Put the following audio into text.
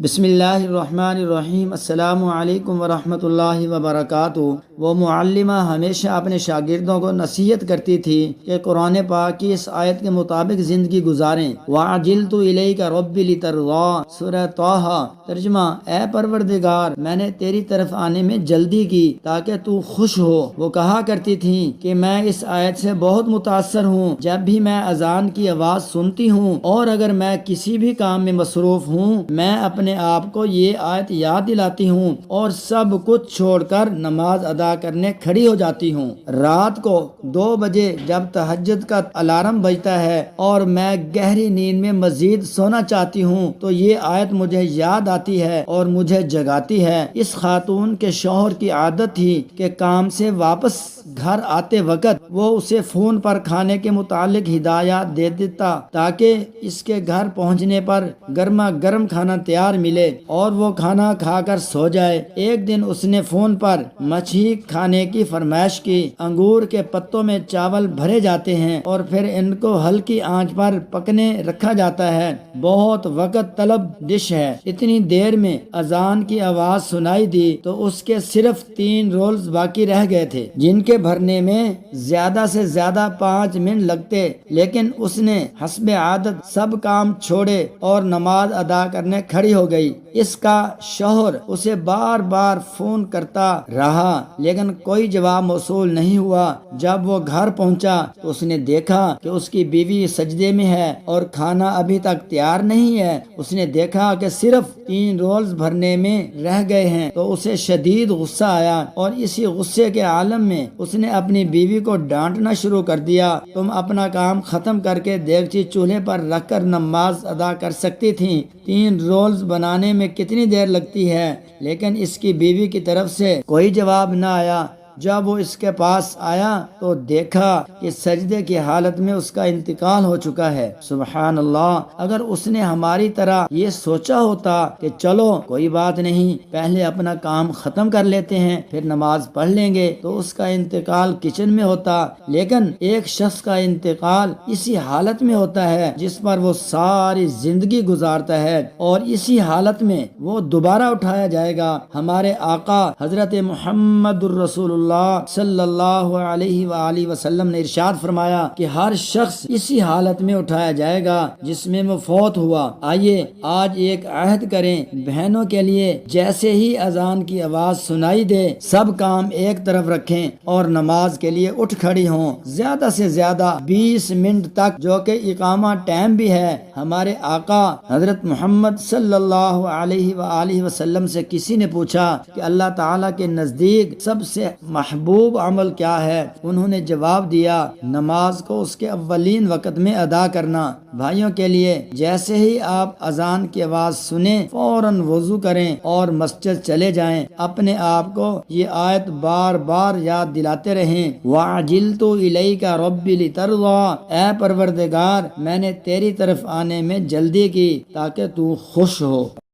بسم اللہ الرحمن الرحیم۔ السلام علیکم ورحمۃ اللہ وبرکاتہ۔ وہ معلمہ ہمیشہ اپنے شاگردوں کو نصیحت کرتی تھی کہ قرآن پاک کی اس آیت کے مطابق زندگی گزاریں۔ وَعَجِلْتُ إِلَيْكَ رَبِّ لِتَرْضَىٰ، سورہ طٰہٰ۔ ترجمہ: اے پروردگار، میں نے تیری طرف آنے میں جلدی کی تاکہ تو خوش ہو۔ وہ کہا کرتی تھیں کہ میں اس آیت سے بہت متاثر ہوں۔ جب بھی میں اذان کی آواز سنتی ہوں اور اگر میں کسی بھی کام میں مصروف ہوں، میں اپنے آپ کو یہ آیت یاد دلاتی ہوں اور سب کچھ چھوڑ کر نماز ادا کرنے کھڑی ہو جاتی ہوں۔ رات کو 2 بجے جب تہجد کا الارم بجتا ہے اور میں گہری نیند میں مزید سونا چاہتی ہوں تو یہ آیت مجھے یاد آتی ہے اور مجھے جگاتی ہے۔ اس خاتون کے شوہر کی عادت تھی کہ کام سے واپس گھر آتے وقت وہ اسے فون پر کھانے کے متعلق ہدایات دے دیتا تاکہ اس کے گھر پہنچنے پر گرما گرم کھانا تیار ملے اور وہ کھانا کھا کر سو جائے۔ ایک دن اس نے فون پر مچھلی کھانے کی فرمائش کی۔ انگور کے پتوں میں چاول بھرے جاتے ہیں اور پھر ان کو ہلکی آنچ پر پکنے رکھا جاتا ہے۔ بہت وقت طلب ڈش ہے۔ اتنی دیر میں اذان کی آواز سنائی دی تو اس کے صرف 3 رولز باقی رہ گئے تھے جن کے بھرنے میں زیادہ سے زیادہ 5 منٹ لگتے، لیکن اس نے حسب عادت سب کام چھوڑے اور نماز ادا کرنے کھڑی ہو گئی۔ اس کا شوہر اسے بار بار فون کرتا رہا لیکن کوئی جواب موصول نہیں ہوا۔ جب وہ گھر پہنچا تو اس نے دیکھا کہ اس کی بیوی سجدے میں ہے اور کھانا ابھی تک تیار نہیں ہے۔ اس نے دیکھا کہ صرف 3 رولز بھرنے میں رہ گئے ہیں تو اسے شدید غصہ آیا اور اسی غصے کے عالم میں اس نے اپنی بیوی کو ڈانٹنا شروع کر دیا۔ تم اپنا کام ختم کر کے دیگچی چولہے پر رکھ کر نماز ادا کر سکتی تھیں۔ 3 رولز بنانے میں کتنی دیر لگتی ہے؟ لیکن اس کی بیوی کی طرف سے کوئی جواب نہ آیا۔ جب وہ اس کے پاس آیا تو دیکھا کہ سجدے کی حالت میں اس کا انتقال ہو چکا ہے۔ سبحان اللہ! اگر اس نے ہماری طرح یہ سوچا ہوتا کہ چلو کوئی بات نہیں، پہلے اپنا کام ختم کر لیتے ہیں پھر نماز پڑھ لیں گے، تو اس کا انتقال کچن میں ہوتا۔ لیکن ایک شخص کا انتقال اسی حالت میں ہوتا ہے جس پر وہ ساری زندگی گزارتا ہے اور اسی حالت میں وہ دوبارہ اٹھایا جائے گا۔ ہمارے آقا حضرت محمد الرسول اللہ صلی اللہ علیہ وآلہ وسلم نے ارشاد فرمایا کہ ہر شخص اسی حالت میں اٹھایا جائے گا جس میں وہ فوت ہوا۔ آئیے آج ایک عہد کریں بہنوں کے لیے، جیسے ہی اذان کی آواز سنائی دے سب کام ایک طرف رکھیں اور نماز کے لیے اٹھ کھڑی ہوں۔ زیادہ سے زیادہ 20 منٹ تک، جو کہ اقامہ ٹائم بھی ہے۔ ہمارے آقا حضرت محمد صلی اللہ علیہ وآلہ وسلم سے کسی نے پوچھا کہ اللہ تعالیٰ کے نزدیک سب سے محبوب عمل کیا ہے؟ انہوں نے جواب دیا، نماز کو اس کے اولین وقت میں ادا کرنا۔ بھائیوں کے لیے، جیسے ہی آپ اذان کی آواز سنیں فوراً وضو کریں اور مسجد چلے جائیں۔ اپنے آپ کو یہ آیت بار بار یاد دلاتے رہیں، وَعَجِلْتُ إِلَيْكَ رَبِّ لِتَرْضَىٰ، اے پروردگار، میں نے تیری طرف آنے میں جلدی کی تاکہ تو خوش ہو۔